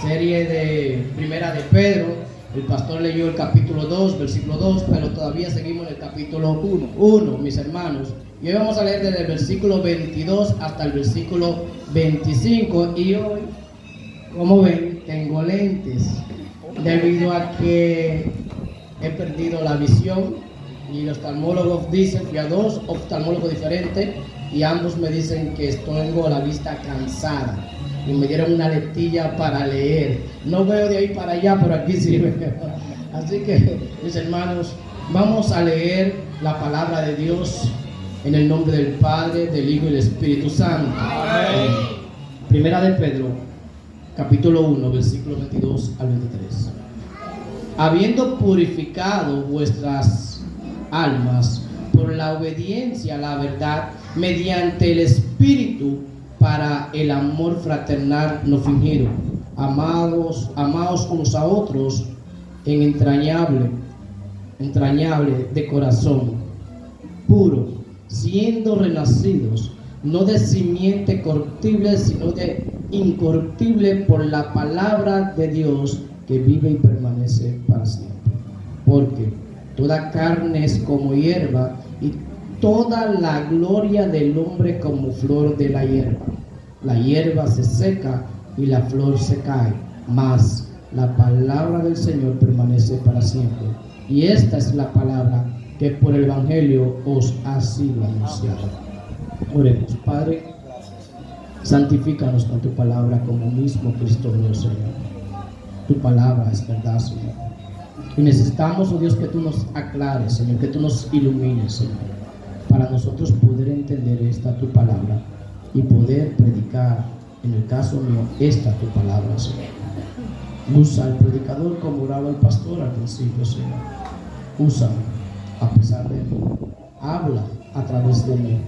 serie de Primera de Pedro. El pastor leyó el capítulo 2, versículo 2, pero todavía seguimos en el capítulo 1, mis hermanos. Y hoy vamos a leer desde el versículo 22 hasta el versículo 25. Y hoy, como ven, tengo lentes, debido a que he perdido la visión. Y los oftalmólogos dicen, fui a 2 oftalmólogos diferentes, y ambos me dicen que tengo la vista cansada. Y me dieron una letilla para leer. No veo de ahí para allá, pero aquí sí veo. Así que, mis hermanos, vamos a leer la palabra de Dios en el nombre del Padre, del Hijo y del Espíritu Santo. Amén. Primera de Pedro, capítulo 1, versículo 22 al 23. Habiendo purificado vuestras almas por la obediencia a la verdad, mediante el Espíritu, para el amor fraternal no fingido, amados unos a otros en entrañable de corazón puro, siendo renacidos no de simiente corruptible, sino de incorruptible, por la palabra de Dios que vive y permanece para siempre. Porque toda carne es como hierba, y toda la gloria del hombre como flor de la hierba. La hierba se seca y la flor se cae, mas la palabra del Señor permanece para siempre. Y esta es la palabra que por el Evangelio os ha sido anunciada. Oremos. Padre, santifícanos con tu palabra como mismo Cristo Dios, Señor. Tu palabra es verdad, Señor. Y necesitamos, oh Dios, que tú nos aclares, Señor, que tú nos ilumines, Señor, para nosotros poder entender esta tu palabra y poder predicar, en el caso mío, esta tu palabra, Señor. Usa al predicador como oraba el pastor al principio, Señor. Úsame a pesar de mí. Habla a través de mí.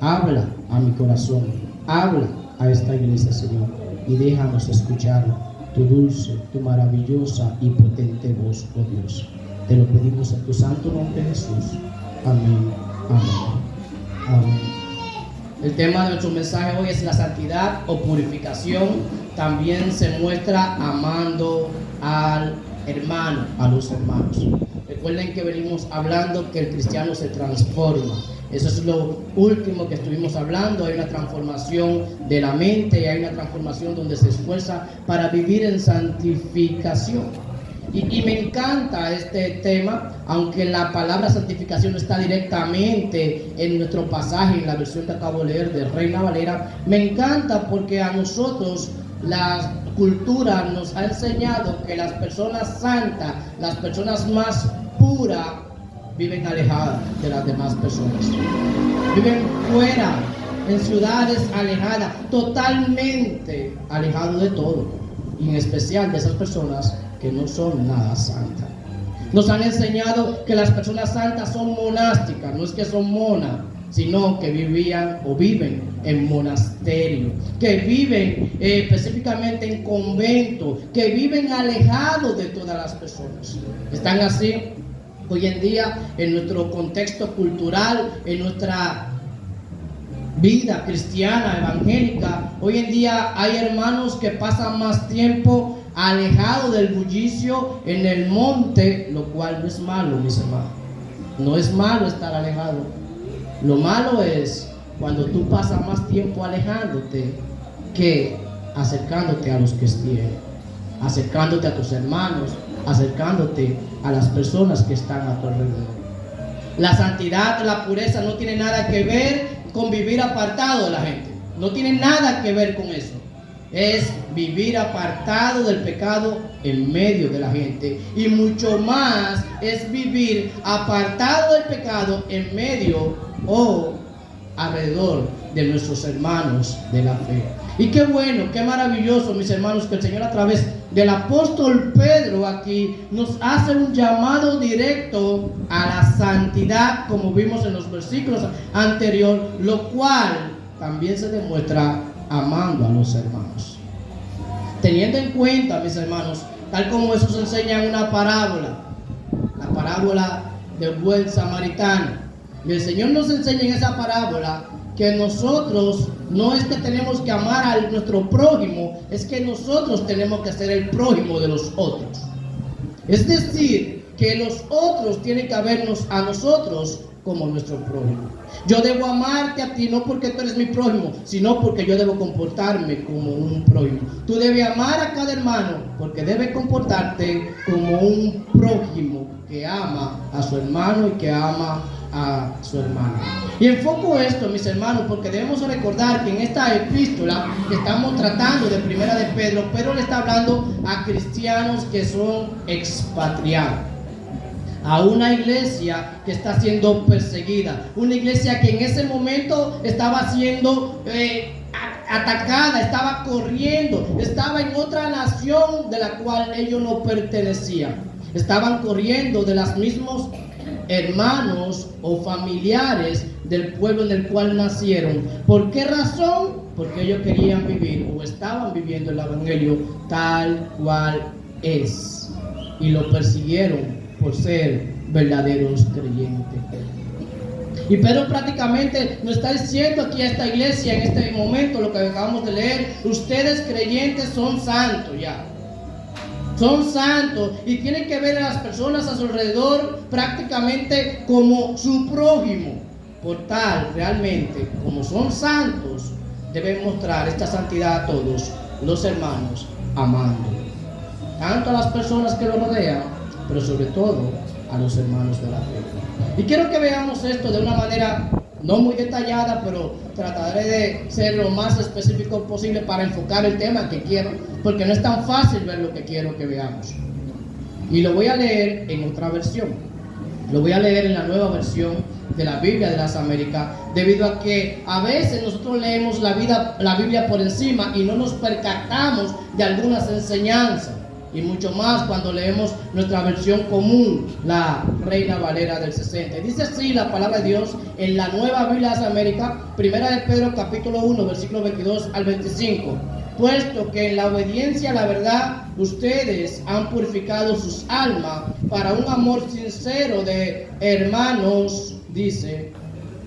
Habla a mi corazón. Habla a esta iglesia, Señor. Y déjanos escuchar tu dulce, tu maravillosa y potente voz, oh Dios. Te lo pedimos en tu santo nombre, Jesús. Amén. Amén. Amén. El tema de nuestro mensaje hoy es la santidad o purificación. También se muestra amando al hermano, a los hermanos. Recuerden que venimos hablando que el cristiano se transforma. Eso es lo último que estuvimos hablando. Hay una transformación de la mente y hay una transformación donde se esfuerza para vivir en santificación. Y me encanta este tema, aunque la palabra santificación no está directamente en nuestro pasaje, en la versión que acabo de leer de Reina Valera. Me encanta porque a nosotros la cultura nos ha enseñado que las personas santas, las personas más puras, viven alejadas de las demás personas. Viven fuera, en ciudades alejadas, totalmente alejados de todo. Y en especial de esas personas que no son nada santas. Nos han enseñado que las personas santas son monásticas, no es que son monas, sino que vivían o viven en monasterio, que viven específicamente en convento, que viven alejados de todas las personas. Están así hoy en día en nuestro contexto cultural, en nuestra vida cristiana, evangélica. Hoy en día hay hermanos que pasan más tiempo alejados del bullicio en el monte, lo cual no es malo, mis hermanos. No es malo estar alejado. Lo malo es cuando tú pasas más tiempo alejándote que acercándote a los que tienen, acercándote a tus hermanos, acercándote a las personas que están a tu alrededor. La santidad, la pureza no tiene nada que ver con vivir apartado de la gente. No tiene nada que ver con eso. Es vivir apartado del pecado en medio de la gente. Y mucho más es vivir apartado del pecado en medio o alrededor de nuestros hermanos de la fe. Y qué bueno, qué maravilloso, mis hermanos, que el Señor a través del apóstol Pedro aquí nos hace un llamado directo a la santidad, como vimos en los versículos anteriores, lo cual también se demuestra amando a los hermanos. Teniendo en cuenta, mis hermanos, tal como eso se enseña en una parábola, la parábola del buen samaritano. Y el Señor nos enseña en esa parábola que nosotros no es que tenemos que amar a nuestro prójimo, es que nosotros tenemos que ser el prójimo de los otros. Es decir, que los otros tienen que vernos a nosotros como nuestro prójimo. Yo debo amarte a ti no porque tú eres mi prójimo, sino porque yo debo comportarme como un prójimo. Tú debes amar a cada hermano porque debes comportarte como un prójimo que ama a su hermano y que ama a su hermana. Y enfoco esto, mis hermanos, porque debemos recordar que en esta epístola que estamos tratando de Primera de Pedro, Pedro le está hablando a cristianos que son expatriados, a una iglesia que está siendo perseguida, una iglesia que en ese momento estaba siendo atacada, estaba corriendo, estaba en otra nación de la cual ellos no pertenecían, estaban corriendo de los mismos hermanos o familiares del pueblo en el cual nacieron. ¿Por qué razón? Porque ellos querían vivir o estaban viviendo el evangelio tal cual es, y lo persiguieron por ser verdaderos creyentes. Y Pedro prácticamente nos está diciendo aquí a esta iglesia en este momento, lo que acabamos de leer: ustedes creyentes son santos ya. Son santos y tienen que ver a las personas a su alrededor prácticamente como su prójimo. Por tal, realmente, como son santos, deben mostrar esta santidad a todos los hermanos, amando tanto a las personas que lo rodean, pero sobre todo a los hermanos de la fe. Y quiero que veamos esto de una manera no muy detallada, pero trataré de ser lo más específico posible para enfocar el tema que quiero, porque no es tan fácil ver lo que quiero que veamos. Y lo voy a leer en otra versión. Lo voy a leer en la nueva versión de la Biblia de las Américas, debido a que a veces nosotros leemos la Biblia por encima y no nos percatamos de algunas enseñanzas. Y mucho más cuando leemos nuestra versión común, la Reina Valera del 60. Dice así la palabra de Dios en la nueva Biblia de las Américas, Primera de Pedro capítulo 1, versículo 22 al 25. Puesto que en la obediencia a la verdad ustedes han purificado sus almas para un amor sincero de hermanos, dice,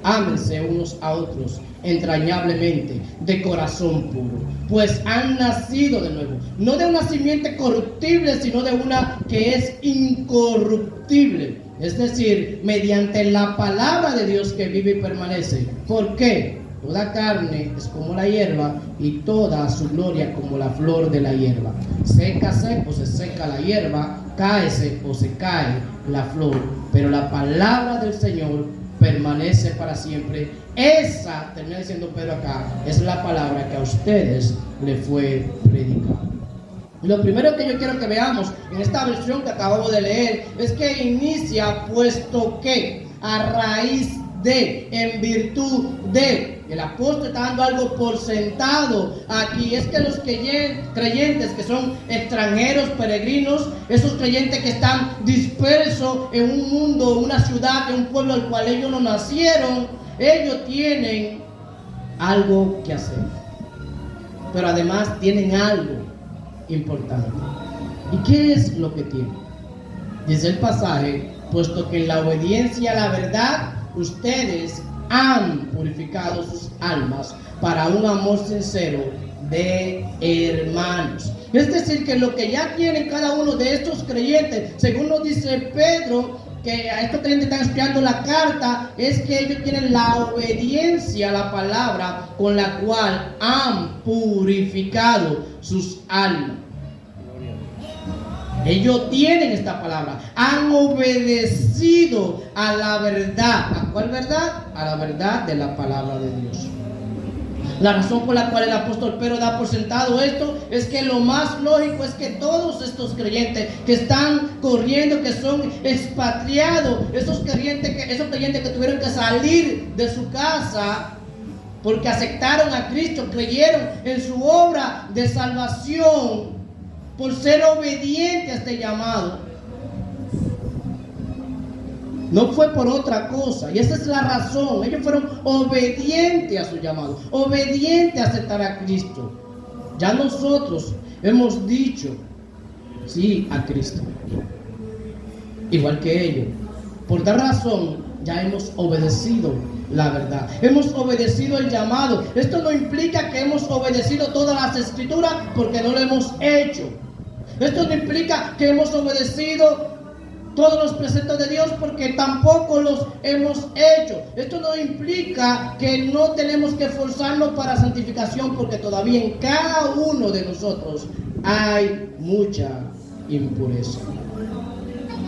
ámense unos a otros entrañablemente, de corazón puro, pues han nacido de nuevo, no de una simiente corruptible, sino de una que es incorruptible, es decir, mediante la palabra de Dios que vive y permanece. ¿Por qué? Toda carne es como la hierba y toda su gloria como la flor de la hierba. Sécase o se seca la hierba, cáese o se cae la flor, pero la palabra del Señor permanece para siempre. Esa, termina diciendo Pedro acá, es la palabra que a ustedes le fue predicada. Lo primero que yo quiero que veamos en esta versión que acabamos de leer es que inicia puesto que, a raíz de, en virtud de. El apóstol está dando algo por sentado aquí. Es que los creyentes que son extranjeros, peregrinos, esos creyentes que están dispersos en un mundo, una ciudad, en un pueblo al cual ellos no nacieron, ellos tienen algo que hacer. Pero además tienen algo importante. ¿Y qué es lo que tienen? Dice el pasaje: puesto que en la obediencia a la verdad ustedes han purificado sus almas para un amor sincero de hermanos. Es decir, que lo que ya tienen cada uno de estos creyentes, según nos dice Pedro, que a estos creyentes están estudiando la carta, es que ellos tienen la obediencia a la palabra con la cual han purificado sus almas. Ellos tienen esta palabra, han obedecido a la verdad. ¿A cuál verdad? A la verdad de la palabra de Dios. La razón por la cual el apóstol Pedro da por sentado esto es que lo más lógico es que todos estos creyentes que están corriendo, que son expatriados, esos creyentes que tuvieron que salir de su casa porque aceptaron a Cristo, creyeron en su obra de salvación, por ser obediente a este llamado. No fue por otra cosa. Y esa es la razón. Ellos fueron obedientes a su llamado, obedientes a aceptar a Cristo. Ya nosotros hemos dicho sí a Cristo, igual que ellos. Por tal razón ya hemos obedecido la verdad. Hemos obedecido el llamado. Esto no implica que hemos obedecido todas las escrituras porque no lo hemos hecho. Esto no implica que hemos obedecido todos los preceptos de Dios porque tampoco los hemos hecho. Esto no implica que no tenemos que esforzarnos para santificación porque todavía en cada uno de nosotros hay mucha impureza.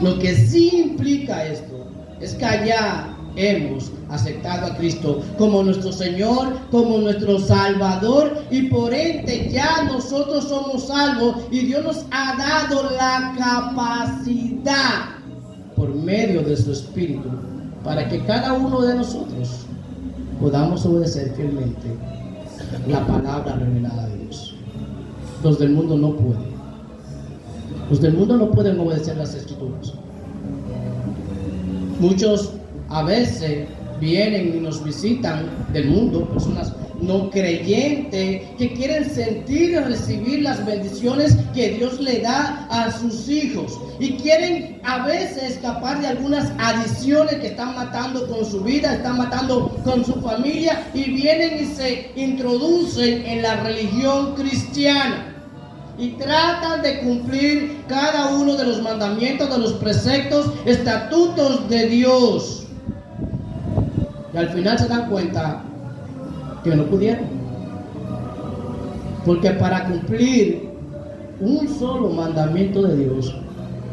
Lo que sí implica esto es que allá hemos aceptado a Cristo como nuestro Señor, como nuestro Salvador, y por ende ya nosotros somos salvos y Dios nos ha dado la capacidad por medio de su Espíritu para que cada uno de nosotros podamos obedecer fielmente la palabra revelada de Dios. Los del mundo no pueden. Los del mundo no pueden obedecer las Escrituras. Muchos a veces vienen y nos visitan del mundo, personas no creyentes que quieren sentir y recibir las bendiciones que Dios le da a sus hijos y quieren a veces escapar de algunas adicciones que están matando con su vida, están matando con su familia, y vienen y se introducen en la religión cristiana y tratan de cumplir cada uno de los mandamientos, de los preceptos, estatutos de Dios. Y al final se dan cuenta que no pudieron. Porque para cumplir un solo mandamiento de Dios,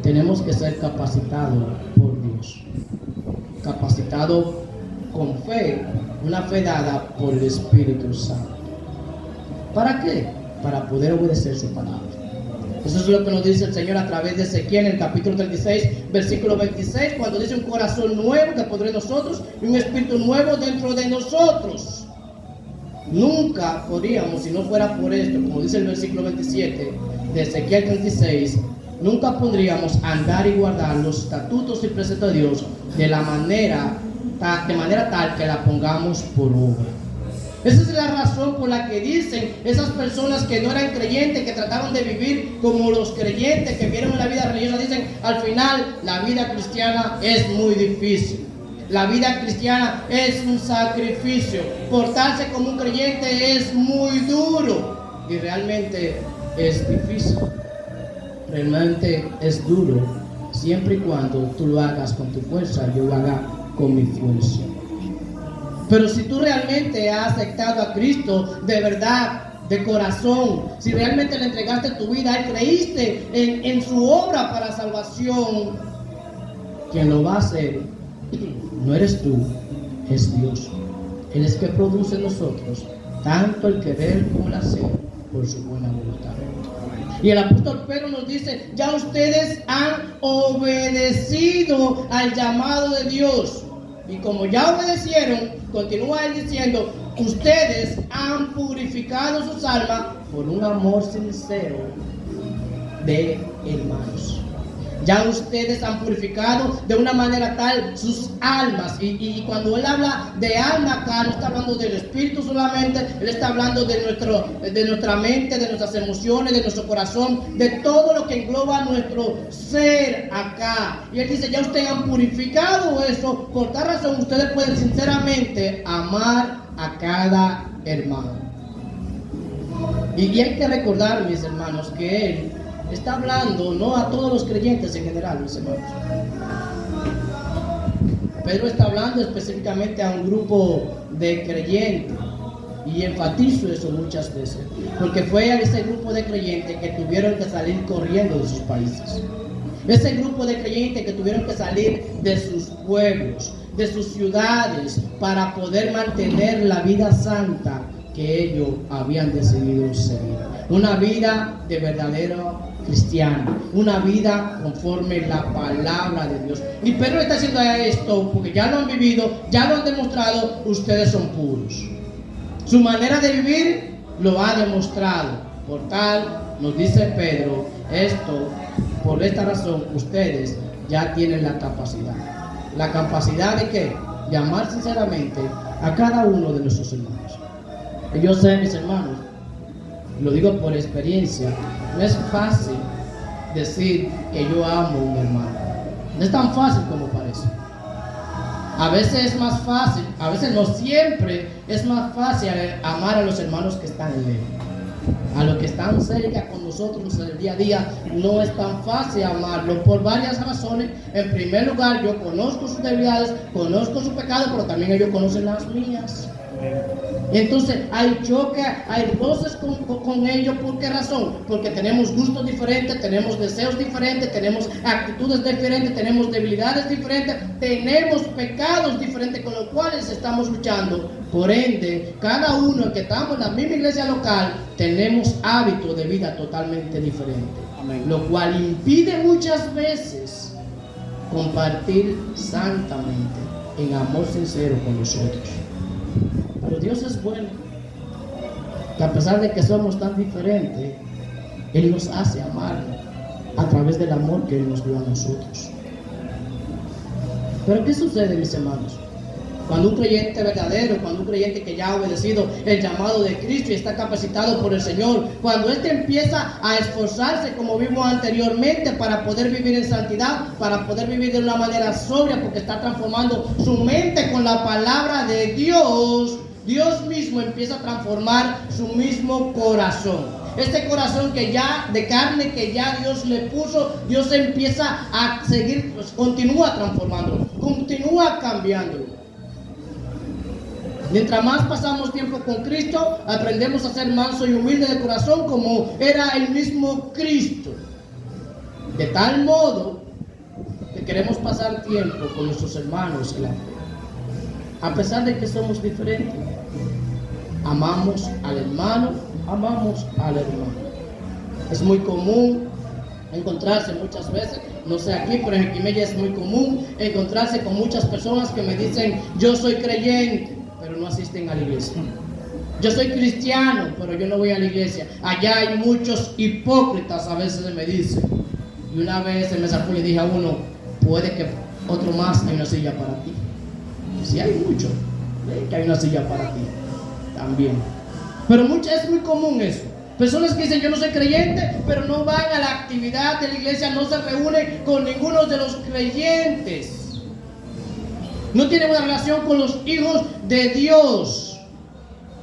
tenemos que ser capacitados por Dios. Capacitados con fe, una fe dada por el Espíritu Santo. ¿Para qué? Para poder obedecer su palabra. Eso es lo que nos dice el Señor a través de Ezequiel en el capítulo 36, versículo 26, cuando dice: un corazón nuevo que pondré en nosotros y un espíritu nuevo dentro de nosotros. Nunca podríamos, si no fuera por esto, como dice el versículo 27 de Ezequiel 36, nunca podríamos andar y guardar los estatutos y preceptos de Dios de manera tal que la pongamos por obra. Esa es la razón por la que dicen esas personas que no eran creyentes, que trataron de vivir como los creyentes, que vieron la vida religiosa, dicen: al final la vida cristiana es muy difícil. La vida cristiana es un sacrificio. Portarse como un creyente es muy duro. Y realmente es difícil. Realmente es duro, siempre y cuando tú lo hagas con tu fuerza, yo lo haga con mi fuerza. Pero si tú realmente has aceptado a Cristo de verdad, de corazón, si realmente le entregaste tu vida y creíste en su obra para salvación, quien lo va a hacer no eres tú, es Dios. Él es que produce en nosotros tanto el querer como el hacer por su buena voluntad. Y el apóstol Pedro nos dice: ya ustedes han obedecido al llamado de Dios. Y como ya obedecieron, continúa él diciendo: ustedes han purificado sus almas por un amor sincero de hermanos. Ya ustedes han purificado de una manera tal sus almas. Y cuando él habla de alma acá, no está hablando del espíritu solamente. Él está hablando de nuestra mente, de nuestras emociones, de nuestro corazón, de todo lo que engloba nuestro ser acá. Y él dice: ya ustedes han purificado eso. Por tal razón ustedes pueden sinceramente amar a cada hermano. Y hay que recordar, mis hermanos, que él está hablando no a todos los creyentes en general, mis hermanos. Pedro está hablando específicamente a un grupo de creyentes, y enfatizo eso muchas veces, porque fue a ese grupo de creyentes que tuvieron que salir corriendo de sus países. Ese grupo de creyentes que tuvieron que salir de sus pueblos, de sus ciudades, para poder mantener la vida santa que ellos habían decidido seguir. Una vida de verdadero cristiano, una vida conforme la palabra de Dios. Y Pedro está haciendo esto porque ya lo han vivido, ya lo han demostrado. Ustedes son puros. Su manera de vivir lo ha demostrado. Por tal, nos dice Pedro, por esta razón, ustedes ya tienen la capacidad. ¿La capacidad de qué? De amar sinceramente a cada uno de nuestros hermanos. Y yo sé, mis hermanos, lo digo por experiencia, no es fácil decir que yo amo a un hermano. No es tan fácil como parece. A veces es más fácil, a veces no siempre es más fácil amar a los hermanos que están lejos. A los que están cerca con nosotros en el día a día no es tan fácil amarlo por varias razones. En primer lugar, yo conozco sus debilidades, conozco su pecado, pero también ellos conocen las mías. Entonces hay choque, hay roces con ellos. ¿Por qué razón? Porque tenemos gustos diferentes, tenemos deseos diferentes, tenemos actitudes diferentes, tenemos debilidades diferentes, tenemos pecados diferentes con los cuales estamos luchando. Por ende, cada uno que estamos en la misma iglesia local tenemos hábitos de vida totalmente diferentes. Amén. Lo cual impide muchas veces compartir santamente en amor sincero con nosotros. Pero Dios es bueno, que a pesar de que somos tan diferentes, Él nos hace amar a través del amor que Él nos dio a nosotros. Pero ¿qué sucede, mis hermanos? Cuando un creyente verdadero, cuando un creyente que ya ha obedecido el llamado de Cristo y está capacitado por el Señor, cuando éste empieza a esforzarse como vimos anteriormente para poder vivir en santidad, para poder vivir de una manera sobria, porque está transformando su mente con la palabra de Dios, Dios mismo empieza a transformar su mismo corazón. Este corazón que ya, de carne que ya Dios le puso, Dios empieza a seguir, pues, continúa transformándolo, continúa cambiándolo. Mientras más pasamos tiempo con Cristo, aprendemos a ser manso y humilde de corazón como era el mismo Cristo. De tal modo que queremos pasar tiempo con nuestros hermanos en la fe. A pesar de que somos diferentes, amamos al hermano, amamos al hermano. Es muy común encontrarse muchas veces, no sé aquí, pero en Quimella es muy común encontrarse con muchas personas que me dicen: yo soy creyente, pero no asisten a la iglesia. Yo soy cristiano, pero yo no voy a la iglesia. Allá hay muchos hipócritas, a veces se me dice. Y una vez se me sacó y le dije a uno: puede que otro más hay una silla para ti. Y si hay muchos, que hay una silla para ti también. Pero es muy común eso. Personas que dicen: yo no soy creyente, pero no van a la actividad de la iglesia, no se reúnen con ninguno de los creyentes. No tienen una relación con los hijos de Dios.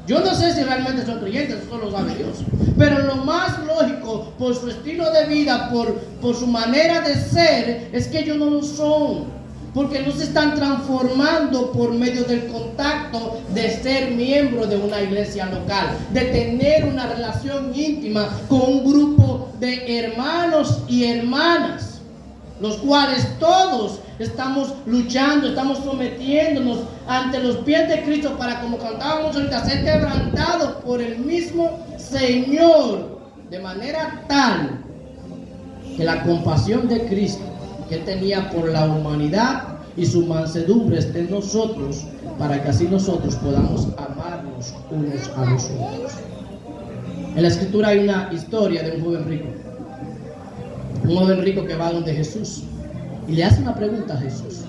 Yo no sé si realmente son creyentes, eso lo sabe Dios. Pero lo más lógico, por su estilo de vida, por su manera de ser, es que ellos no lo son. Porque no se están transformando por medio del contacto de ser miembro de una iglesia local, de tener una relación íntima con un grupo de hermanos y hermanas, los cuales todos estamos luchando, estamos sometiéndonos ante los pies de Cristo para, como cantábamos ahorita, ser quebrantados por el mismo Señor, de manera tal que la compasión de Cristo que tenía por la humanidad y su mansedumbre esté en nosotros, para que así nosotros podamos amarnos unos a los otros. En la escritura hay una historia de un joven rico que va donde Jesús y le hace una pregunta a Jesús,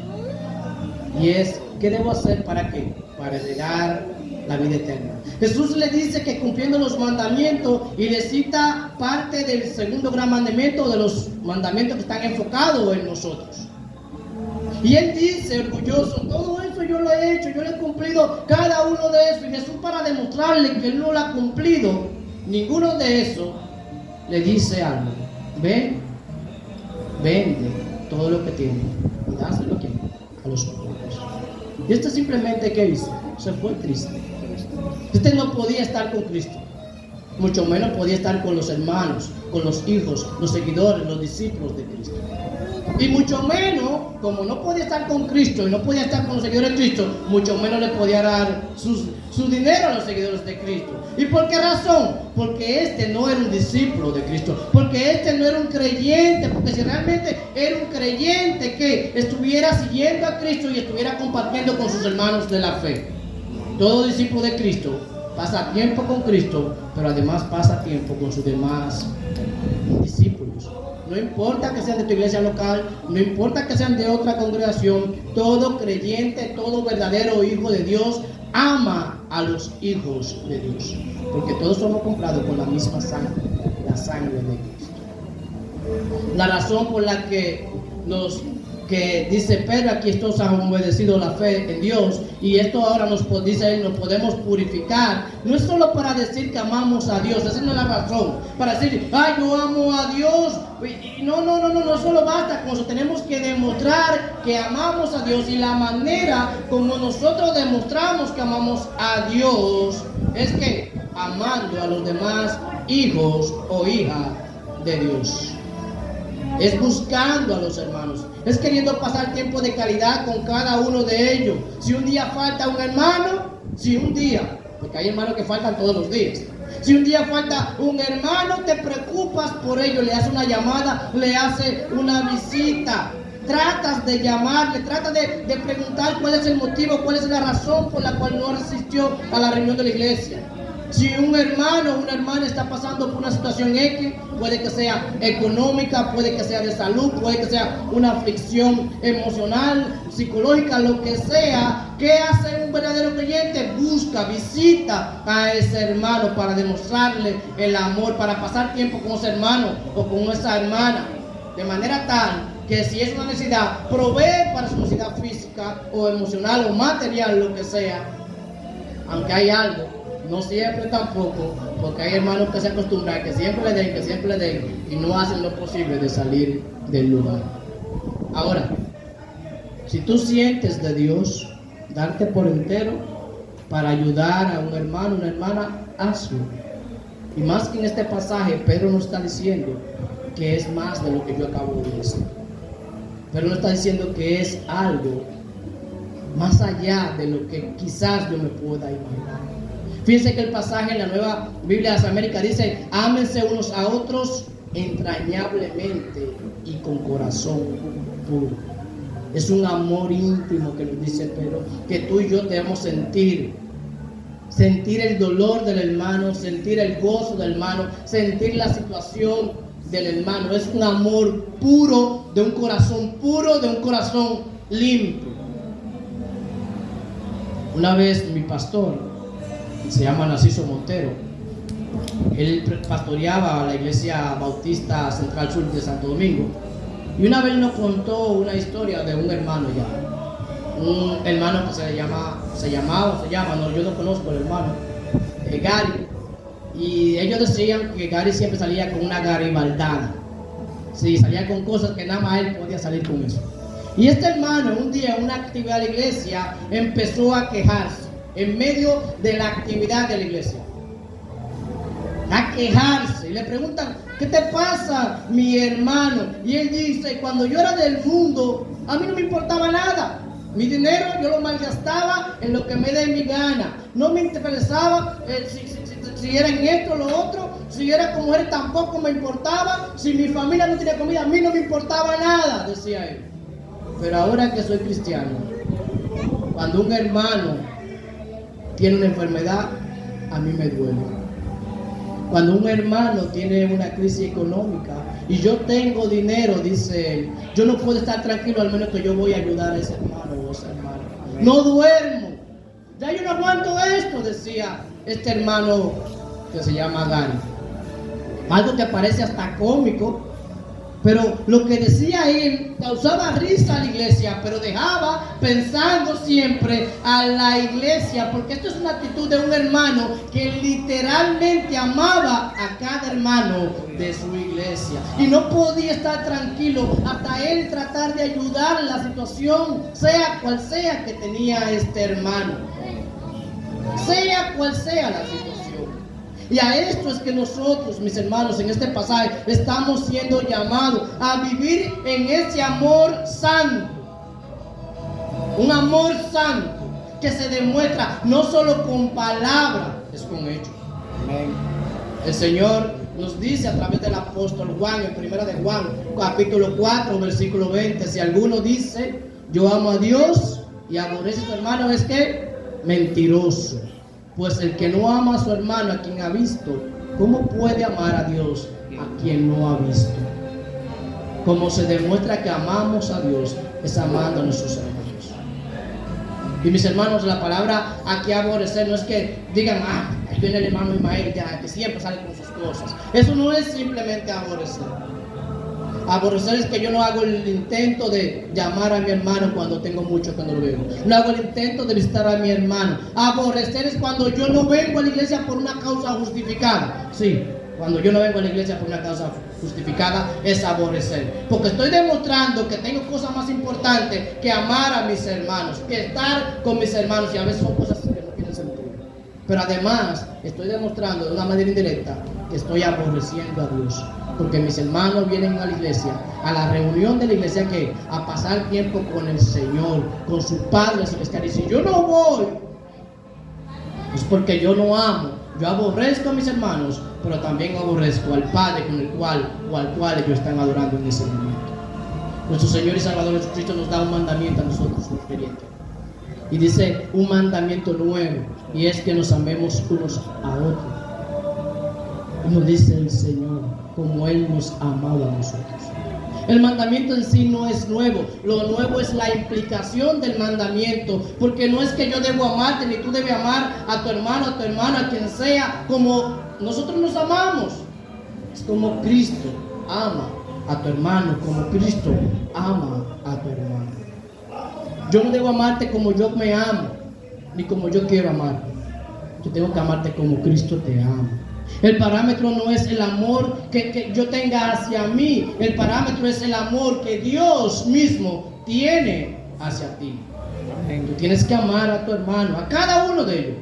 y es: ¿qué debo hacer para qué? Para heredar la vida eterna. Jesús le dice que cumpliendo los mandamientos, y le cita parte del segundo gran mandamiento, de los mandamientos que están enfocados en nosotros. Y él dice orgulloso: todo eso yo lo he hecho, yo lo he cumplido cada uno de esos. Y Jesús, para demostrarle que él no lo ha cumplido ninguno de esos, le dice algo: ven, vende todo lo que tiene y dáselo a los pobres. Y este simplemente, ¿qué hizo? Se fue triste. Este no podía estar con Cristo, mucho menos podía estar con los hermanos, con los hijos, los seguidores, los discípulos de Cristo. Y mucho menos, como no podía estar con Cristo y no podía estar con los seguidores de Cristo, mucho menos le podía dar su dinero a los seguidores de Cristo. ¿Y por qué razón? Porque este no era un discípulo de Cristo, porque este no era un creyente. Porque si realmente era un creyente que estuviera siguiendo a Cristo y estuviera compartiendo con sus hermanos de la fe. Todo discípulo de Cristo pasa tiempo con Cristo, pero además pasa tiempo con sus demás discípulos. No importa que sean de tu iglesia local, no importa que sean de otra congregación, todo creyente, todo verdadero hijo de Dios ama a los hijos de Dios, porque todos somos comprados con la misma sangre, la sangre de Cristo. La razón por la que nos que dice Pedro, aquí estos han obedecido la fe en Dios, y esto ahora dice él, nos podemos purificar. No es solo para decir que amamos a Dios, esa no es la razón, para decir, ay, yo amo a Dios, y no solo basta con eso, tenemos que demostrar que amamos a Dios, y la manera como nosotros demostramos que amamos a Dios es que amando a los demás hijos o hijas de Dios. Es buscando a los hermanos, es queriendo pasar tiempo de calidad con cada uno de ellos. Si un día falta un hermano, porque hay hermanos que faltan todos los días. Si un día falta un hermano, te preocupas por ello, le haces una llamada, le haces una visita, tratas de llamarle, tratas de preguntar cuál es el motivo, cuál es la razón por la cual no asistió a la reunión de la iglesia. Si un hermano o una hermana está pasando por una situación X, puede que sea económica, puede que sea de salud, puede que sea una aflicción emocional, psicológica, lo que sea, ¿qué hace un verdadero creyente? Busca, visita a ese hermano para demostrarle el amor, para pasar tiempo con ese hermano o con esa hermana, de manera tal que si es una necesidad, provee para su necesidad física o emocional o material, lo que sea. Aunque hay algo, no siempre tampoco, porque hay hermanos que se acostumbran que siempre le den y no hacen lo posible de salir del lugar. Ahora, si tú sientes de Dios darte por entero para ayudar a un hermano, una hermana, hazlo. Y más que en este pasaje, Pedro nos está diciendo que es más de lo que yo acabo de decir. Pedro nos está diciendo que es algo más allá de lo que quizás yo me pueda imaginar. Fíjense que el pasaje en la Nueva Biblia de las Américas dice: ámense unos a otros entrañablemente y con corazón puro. Es un amor íntimo que nos dice Pedro, que tú y yo debemos sentir el dolor del hermano, sentir el gozo del hermano, sentir la situación del hermano. Es un amor puro, de un corazón limpio. Una vez mi pastor, se llama Narciso Montero, él pastoreaba a la iglesia bautista Central Sur de Santo Domingo, y una vez nos contó una historia de un hermano un hermano que se llama, no, yo no conozco el hermano, Gary, y ellos decían que Gary siempre salía con una garibaldada, sí, salía con cosas que nada más él podía salir con eso. Y este hermano un día en una actividad de la iglesia empezó a quejarse en medio de la actividad de la iglesia, a quejarse, y le preguntan: ¿qué te pasa, mi hermano? Y él dice: cuando yo era del mundo, a mí no me importaba nada, mi dinero yo lo malgastaba en lo que me dé mi gana, no me interesaba si era en esto o lo otro, si era como él tampoco me importaba, si mi familia no tenía comida, a mí no me importaba nada, decía él. Pero ahora que soy cristiano, cuando un hermano tiene una enfermedad, a mí me duele. Cuando un hermano tiene una crisis económica y yo tengo dinero, dice él, yo no puedo estar tranquilo al menos que yo voy a ayudar a ese hermano o esa hermana. No duermo, ya yo no aguanto esto, decía este hermano que se llama Gary. Algo que parece hasta cómico, pero lo que decía él causaba risa a la iglesia, pero dejaba pensando siempre a la iglesia, porque esto es una actitud de un hermano que literalmente amaba a cada hermano de su iglesia, y no podía estar tranquilo hasta él tratar de ayudar en la situación, sea cual sea que tenía este hermano, sea cual sea la situación. Y a esto es que nosotros, mis hermanos, en este pasaje estamos siendo llamados a vivir en ese amor santo. Un amor santo que se demuestra no solo con palabras, es con hechos. Amén. El Señor nos dice a través del apóstol Juan, en 1 de Juan, capítulo 4, versículo 20, si alguno dice: yo amo a Dios y aborrece a su hermano, es que mentiroso. Pues el que no ama a su hermano a quien ha visto, ¿cómo puede amar a Dios a quien no ha visto? Como se demuestra que amamos a Dios, es amando a nuestros hermanos. Y mis hermanos, la palabra aquí aborrecer no es que digan: ahí viene el hermano Ismael, ya, que siempre sale con sus cosas. Eso no es simplemente aborrecer. Aborrecer es que yo no hago el intento de llamar a mi hermano cuando tengo mucho que no lo veo. No hago el intento de visitar a mi hermano. Aborrecer es cuando yo no vengo a la iglesia por una causa justificada. Sí, cuando yo no vengo a la iglesia por una causa justificada es aborrecer. Porque estoy demostrando que tengo cosas más importantes que amar a mis hermanos, que estar con mis hermanos, y a veces son cosas que no tienen sentido. Pero además estoy demostrando de una manera indirecta que estoy aborreciendo a Dios. Porque mis hermanos vienen a la iglesia, a la reunión de la iglesia, que a pasar tiempo con el Señor, con su Padre Celestial. Y si yo no voy, es porque yo no amo. Yo aborrezco a mis hermanos, pero también aborrezco al Padre con el cual o al cual ellos están adorando en ese momento. Nuestro Señor y Salvador Jesucristo nos da un mandamiento a nosotros, los creyentes. Y dice un mandamiento nuevo, y es que nos amemos unos a otros. Y nos dice el Señor, como Él nos ha amado a nosotros. El mandamiento en sí no es nuevo. Lo nuevo es la implicación del mandamiento. Porque no es que yo debo amarte, ni tú debes amar a tu hermano, a quien sea, como nosotros nos amamos. Es como Cristo ama a tu hermano, como Cristo ama a tu hermano. Yo no debo amarte como yo me amo, ni como yo quiero amarte. Yo tengo que amarte como Cristo te ama. El parámetro no es el amor que yo tenga hacia mí. El parámetro es el amor que Dios mismo tiene hacia ti. Tú tienes que amar a tu hermano, a cada uno de ellos,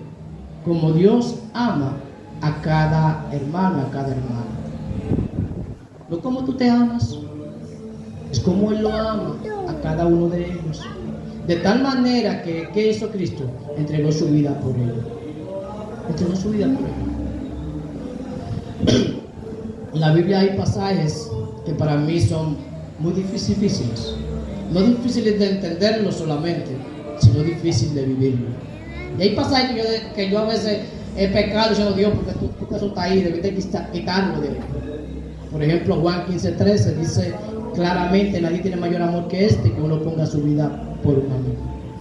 como Dios ama a cada hermano, a cada hermana. No como tú te amas, es como Él lo ama a cada uno de ellos. De tal manera que, ¿qué hizo Cristo? Entregó su vida por ellos. Entregó su vida por ellos. En la Biblia hay pasajes que para mí son muy difíciles. No difíciles de entenderlo solamente, sino difíciles de vivirlo. Y hay pasajes que yo a veces he pecado diciendo, Dios, porque tú eso está ahí, debes quitarlo de ahí. Por ejemplo, Juan 15:13 dice claramente, nadie tiene mayor amor que este, que uno ponga su vida por un amigo.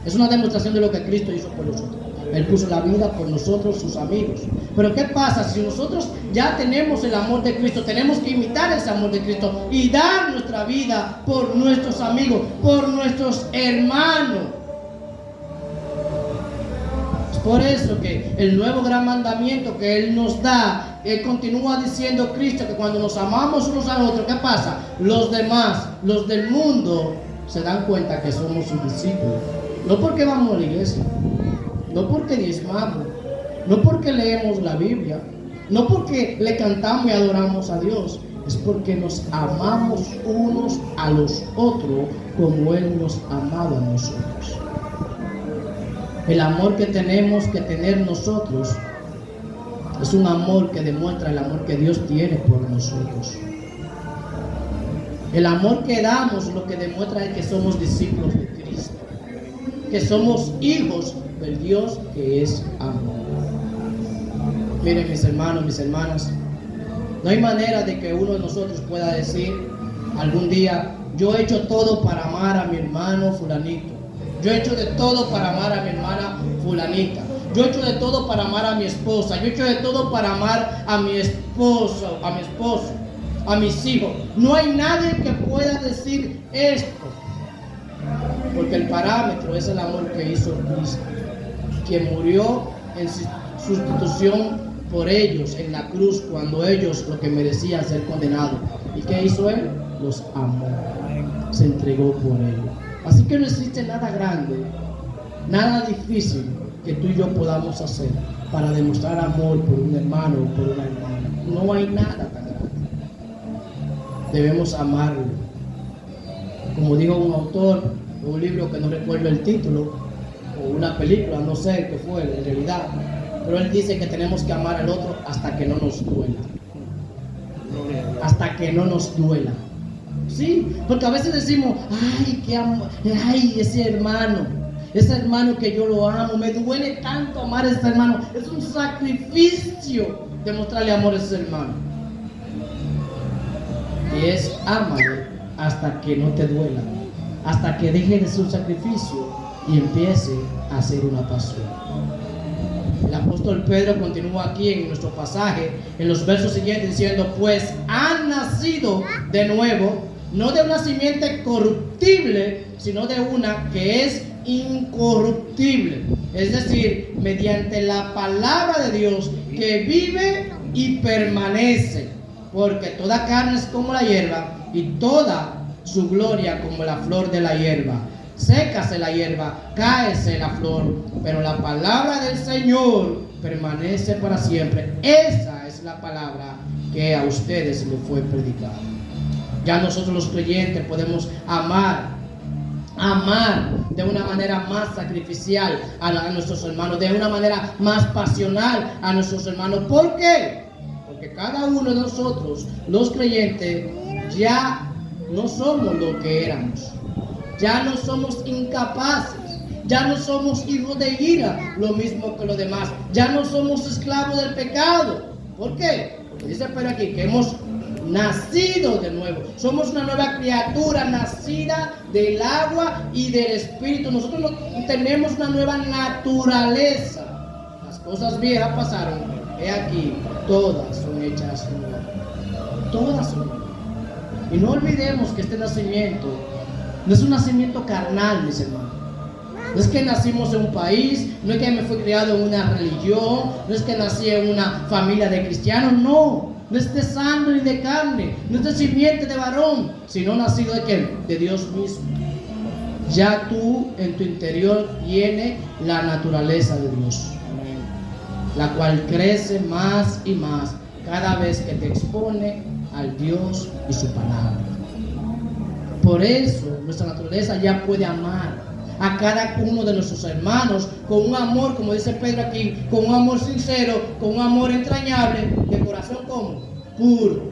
Es una demostración de lo que Cristo hizo por nosotros. Él puso la vida por nosotros, sus amigos. Pero ¿qué pasa? Si nosotros ya tenemos el amor de Cristo, tenemos que imitar ese amor de Cristo y dar nuestra vida por nuestros amigos, por nuestros hermanos. Es por eso que el nuevo gran mandamiento que Él nos da, Él continúa diciendo Cristo que cuando nos amamos unos a otros, ¿qué pasa? Los demás, los del mundo, se dan cuenta que somos sus discípulos. No porque vamos a la iglesia, no porque diezmamos, no porque leemos la Biblia, no porque le cantamos y adoramos a Dios, es porque nos amamos unos a los otros como Él nos ha amado a nosotros. El amor que tenemos que tener nosotros es un amor que demuestra el amor que Dios tiene por nosotros. El amor que damos lo que demuestra es que somos discípulos de Cristo, que somos hijos del Dios que es amor. Miren, mis hermanos, mis hermanas, no hay manera de que uno de nosotros pueda decir algún día, yo he hecho todo para amar a mi hermano fulanito, yo he hecho de todo para amar a mi hermana fulanita, yo he hecho de todo para amar a mi esposa, yo he hecho de todo para amar a mi esposo, a mis hijos. No hay nadie que pueda decir esto, porque el parámetro es el amor que hizo Cristo, quien murió en sustitución por ellos en la cruz, cuando ellos lo que merecían ser condenados. ¿Y qué hizo Él? Los amó, se entregó por ellos. Así que no existe nada grande, nada difícil que tú y yo podamos hacer para demostrar amor por un hermano o por una hermana. No hay nada tan grande. Debemos amarlo. Como dijo un autor de un libro que no recuerdo el título, o una película, no sé qué fue en realidad, pero él dice que tenemos que amar al otro hasta que no nos duela. Hasta que no nos duela. Sí, porque a veces decimos, ay, qué amor, ay, ese hermano que yo lo amo, me duele tanto amar a ese hermano. Es un sacrificio demostrarle amor a ese hermano. Y es ámalo hasta que no te duela, hasta que deje de ser un sacrificio y empiece a ser una pasión. El apóstol Pedro continúa aquí en nuestro pasaje, en los versos siguientes, diciendo, pues han nacido de nuevo, no de una simiente corruptible, sino de una que es incorruptible. Es decir, mediante la palabra de Dios que vive y permanece. Porque toda carne es como la hierba y toda su gloria como la flor de la hierba. Sécase la hierba, cáese la flor, pero la palabra del Señor permanece para siempre. Esa es la palabra que a ustedes les fue predicada. Ya nosotros los creyentes podemos amar de una manera más sacrificial a nuestros hermanos, de una manera más pasional a nuestros hermanos. ¿Por qué? Porque cada uno de nosotros, los creyentes, ya no somos lo que éramos. Ya no somos incapaces. Ya no somos hijos de ira, lo mismo que los demás. Ya no somos esclavos del pecado. ¿Por qué? Porque dice Pedro aquí que hemos nacido de nuevo. Somos una nueva criatura nacida del agua y del Espíritu. Nosotros no tenemos una nueva naturaleza. Las cosas viejas pasaron. He aquí, todas son hechas nuevas. Todas son nuevas. Y no olvidemos que este nacimiento no es un nacimiento carnal, mis hermanos. No es que nacimos en un país, no es que me fui criado en una religión, no es que nací en una familia de cristianos, no. No es de sangre ni de carne, no es de simiente de varón, sino nacido de ¿quién? De Dios mismo. Ya tú en tu interior tienes la naturaleza de Dios, la cual crece más y más cada vez que te expone al Dios y su palabra. Por eso nuestra naturaleza ya puede amar a cada uno de nuestros hermanos con un amor, como dice Pedro aquí, con un amor sincero, con un amor entrañable, de corazón como puro.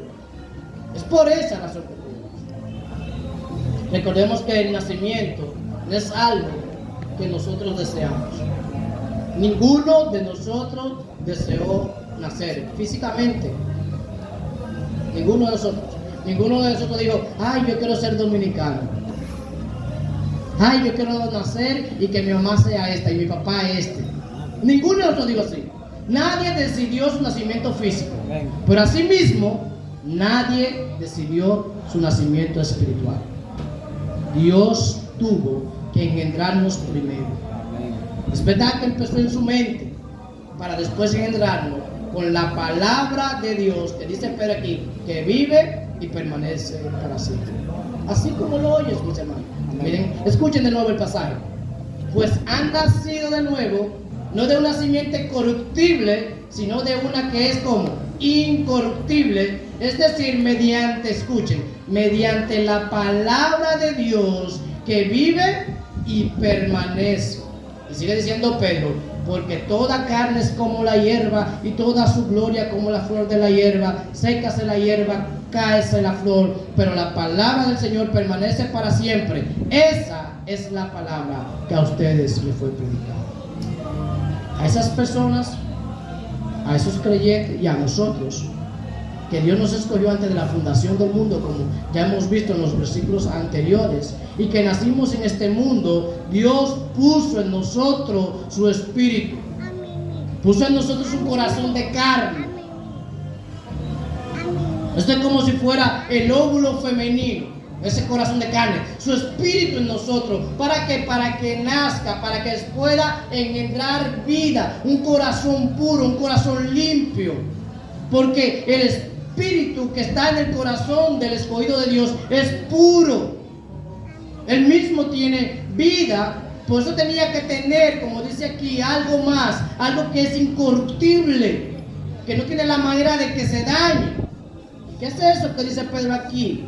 Es por esa razón que tenemos. Recordemos que el nacimiento no es algo que nosotros deseamos. Ninguno de nosotros deseó nacer físicamente. Ninguno de nosotros. Ninguno de nosotros dijo, ay, yo quiero ser dominicano. Ay, yo quiero nacer y que mi mamá sea esta y mi papá este. Ninguno de nosotros dijo así. Nadie decidió su nacimiento físico. Pero asimismo, nadie decidió su nacimiento espiritual. Dios tuvo que engendrarnos primero. Es verdad que empezó en su mente para después engendrarnos con la palabra de Dios, que dice Pedro aquí, que vive y permanece para siempre. Así como lo oyes, mis hermanos. Miren, escuchen de nuevo el pasaje. Pues han nacido de nuevo, no de una simiente corruptible, sino de una que es como incorruptible, es decir, escuchen, mediante la palabra de Dios que vive y permanece. Y sigue diciendo Pedro, porque toda carne es como la hierba y toda su gloria como la flor de la hierba. Sécase la hierba, cáese la flor, pero la palabra del Señor permanece para siempre. Esa es la palabra que a ustedes les fue predicada. A esas personas, a esos creyentes y a nosotros, que Dios nos escogió antes de la fundación del mundo, como ya hemos visto en los versículos anteriores, y que nacimos en este mundo, Dios puso en nosotros su espíritu, puso en nosotros un corazón de carne. Esto es como si fuera el óvulo femenino, ese corazón de carne, su espíritu en nosotros. ¿Para qué? Para que nazca, para que pueda engendrar vida, un corazón puro, un corazón limpio. Porque el espíritu que está en el corazón del escogido de Dios es puro. Él mismo tiene vida, por eso tenía que tener, como dice aquí, algo más, algo que es incorruptible, que no tiene la manera de que se dañe. ¿Qué es eso que dice Pedro aquí?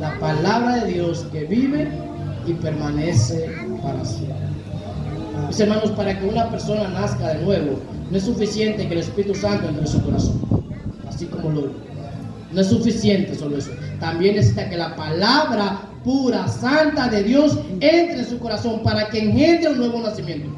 La palabra de Dios que vive y permanece para siempre. Mis hermanos, para que una persona nazca de nuevo, no es suficiente que el Espíritu Santo entre en su corazón, así como lo. No es suficiente solo eso. También necesita que la palabra pura, santa de Dios entre en su corazón para que engendre un nuevo nacimiento.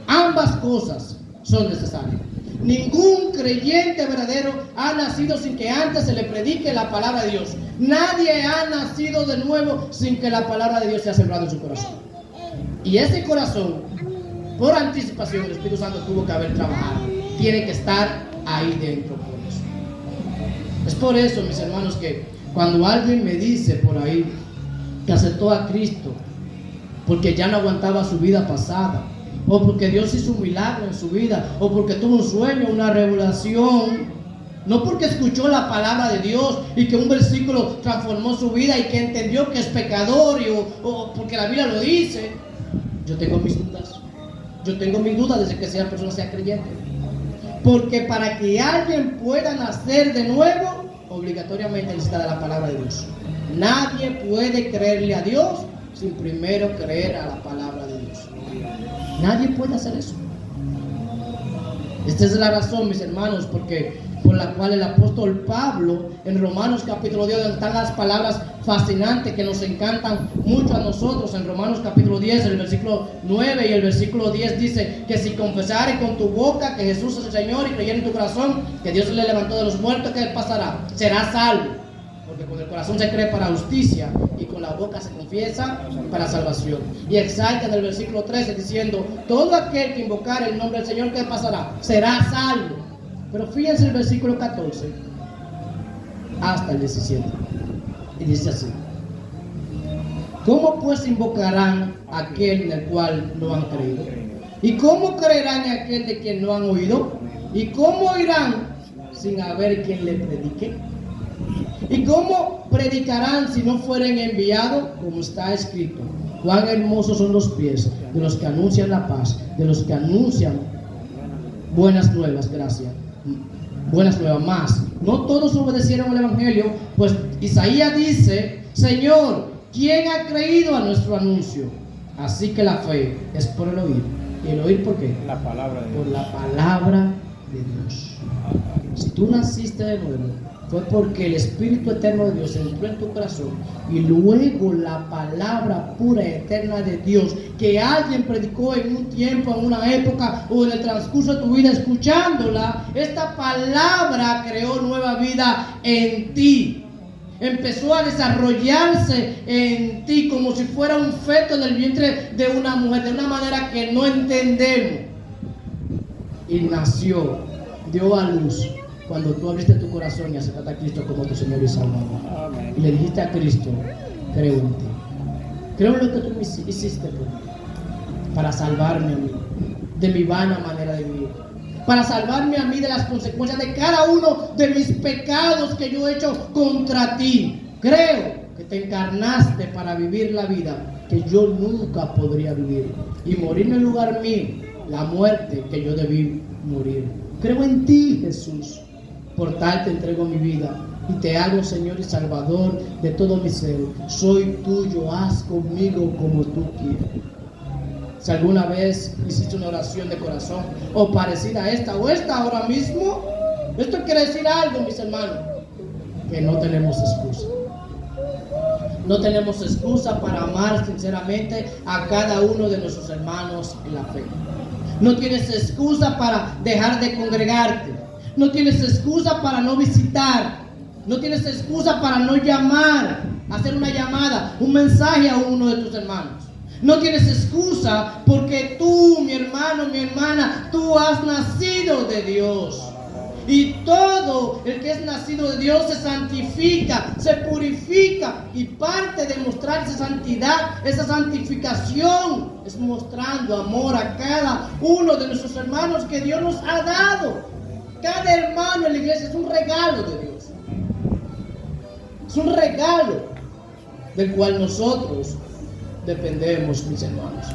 Ambas cosas son necesarias. Ningún creyente verdadero ha nacido sin que antes se le predique la palabra de Dios. Nadie ha nacido de nuevo sin que la palabra de Dios sea sembrada en su corazón. Y ese corazón, por anticipación, el Espíritu Santo tuvo que haber trabajado. Tiene que estar ahí dentro por eso. Es por eso, mis hermanos, que Cuando alguien me dice por ahí que aceptó a Cristo porque ya no aguantaba su vida pasada, o porque Dios hizo un milagro en su vida, o porque tuvo un sueño, una revelación, no porque escuchó la palabra de Dios y que un versículo transformó su vida y que entendió que es pecador o porque la Biblia lo dice. Yo tengo mis dudas. Yo tengo mis dudas desde que esa persona sea creyente. Porque para que alguien pueda nacer de nuevo, obligatoriamente necesita de la palabra de Dios. Nadie puede creerle a Dios sin primero creer a la palabra de Dios. Nadie puede hacer eso. Esta es la razón, mis hermanos, por la cual el apóstol Pablo en Romanos capítulo 10, donde están las palabras fascinantes que nos encantan mucho a nosotros, en Romanos capítulo 10, el versículo 9 y el versículo 10 dice que si confesares con tu boca que Jesús es el Señor y creyeres en tu corazón que Dios le levantó de los muertos, ¿qué pasará? Serás salvo, porque con el corazón se cree para justicia y con la boca se confiesa para salvación. Y exalta en el versículo 13 diciendo, todo aquel que invocar el nombre del Señor, ¿qué pasará? Será salvo. Pero fíjense el versículo 14 hasta el 17. Y dice así: ¿cómo pues invocarán a aquel en el cual no han creído? ¿Y cómo creerán en aquel de quien no han oído? ¿Y cómo oirán sin haber quien le predique? ¿Y cómo predicarán si no fueren enviados? Como está escrito, cuán hermosos son los pies de los que anuncian la paz, de los que anuncian buenas nuevas. Gracias. Buenas nuevas. Más, no todos obedecieron el evangelio, pues Isaías dice, Señor, ¿quién ha creído a nuestro anuncio? Así que la fe es por el oír. ¿Y el oír por qué? La palabra de Dios. Por la palabra de Dios. Si tú naciste de nuevo, fue porque el Espíritu Eterno de Dios entró en tu corazón y luego la palabra pura y eterna de Dios que alguien predicó en un tiempo, en una época o en el transcurso de tu vida escuchándola, esta palabra creó nueva vida en ti. Empezó a desarrollarse en ti como si fuera un feto en el vientre de una mujer, de una manera que no entendemos. Y nació, dio a luz. Cuando tú abriste tu corazón y aceptaste a Cristo como tu Señor y Salvador. Amén. Y le dijiste a Cristo, creo en ti. Creo en lo que tú me hiciste por mí, para salvarme a mí de mi vana manera de vivir, para salvarme a mí de las consecuencias de cada uno de mis pecados que yo he hecho contra ti. Creo que te encarnaste para vivir la vida que yo nunca podría vivir y morir en el lugar mío, la muerte que yo debí morir. Creo en ti, Jesús. Por tal te entrego mi vida y te hago Señor y Salvador de todo mi ser. Soy tuyo, haz conmigo como tú quieras. Si alguna vez hiciste una oración de corazón o parecida a esta o esta ahora mismo, esto quiere decir algo, mis hermanos, que no tenemos excusa. No tenemos excusa para amar sinceramente a cada uno de nuestros hermanos en la fe. No tienes excusa para dejar de congregarte. No tienes excusa para no visitar. No tienes excusa para no llamar, hacer una llamada, un mensaje a uno de tus hermanos. No tienes excusa porque tú, mi hermano, mi hermana, tú has nacido de Dios. Y todo el que es nacido de Dios se santifica, se purifica. Y parte de mostrar esa santidad, esa santificación, es mostrando amor a cada uno de nuestros hermanos que Dios nos ha dado. Cada hermano en la iglesia es un regalo de Dios. Es un regalo del cual nosotros dependemos, mis hermanos.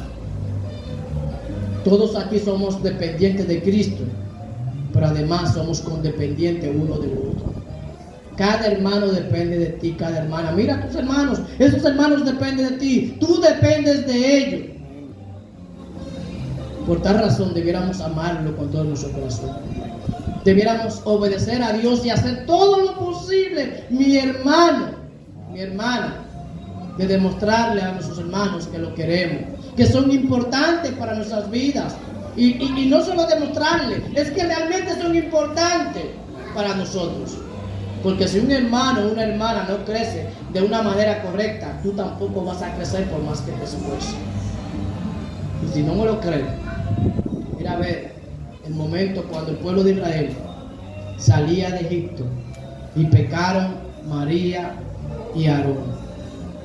Todos aquí somos dependientes de Cristo, pero además somos condependientes uno del otro. Cada hermano depende de ti, cada hermana. Mira a tus hermanos, esos hermanos dependen de ti, tú dependes de ellos. Por tal razón debiéramos amarlo con todo nuestro corazón. Debiéramos obedecer a Dios y hacer todo lo posible, mi hermano, mi hermana, de demostrarle a nuestros hermanos que lo queremos, que son importantes para nuestras vidas. Y no solo demostrarle, es que realmente son importantes para nosotros. Porque si un hermano o una hermana no crece de una manera correcta, tú tampoco vas a crecer por más que te esfuerces. Y si no me lo creen, mira a ver el momento cuando el pueblo de Israel salía de Egipto y pecaron María, y Aarón.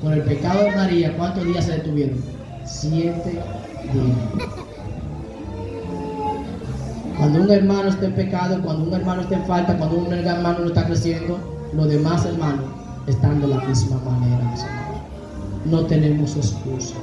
Por el pecado de María, ¿cuántos días se detuvieron? 7 días. Cuando un hermano está en pecado, cuando un hermano está en falta, cuando un hermano no está creciendo, los demás hermanos están de la misma manera, mis hermanos. No tenemos excusa.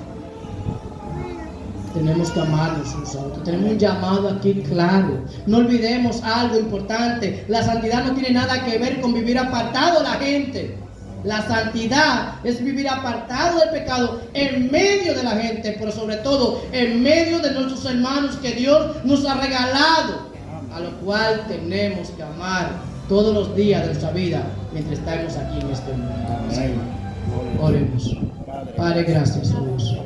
Tenemos que amarnos unos a otros. Tenemos un llamado aquí claro. No olvidemos algo importante. La santidad no tiene nada que ver con vivir apartado de la gente. La santidad es vivir apartado del pecado en medio de la gente, pero sobre todo en medio de nuestros hermanos que Dios nos ha regalado, a lo cual tenemos que amar todos los días de nuestra vida mientras estamos aquí en este mundo. Oremos. Padre, gracias, oh Dios.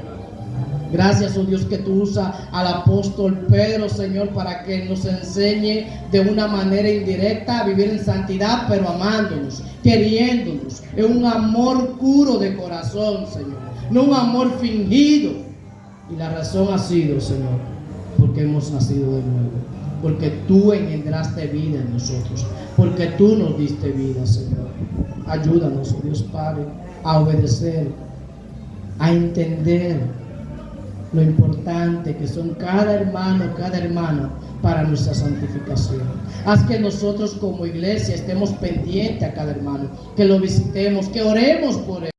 Gracias, oh Dios, que tú usas al apóstol Pedro, Señor, para que nos enseñe de una manera indirecta a vivir en santidad, pero amándonos, queriéndonos, en un amor puro de corazón, Señor, no un amor fingido. Y la razón ha sido, Señor, porque hemos nacido de nuevo, porque tú engendraste vida en nosotros, porque tú nos diste vida, Señor. Ayúdanos, oh Dios Padre, a obedecer, a entender lo importante que son cada hermano, cada hermana para nuestra santificación. Haz que nosotros como iglesia estemos pendientes a cada hermano, que lo visitemos, que oremos por él.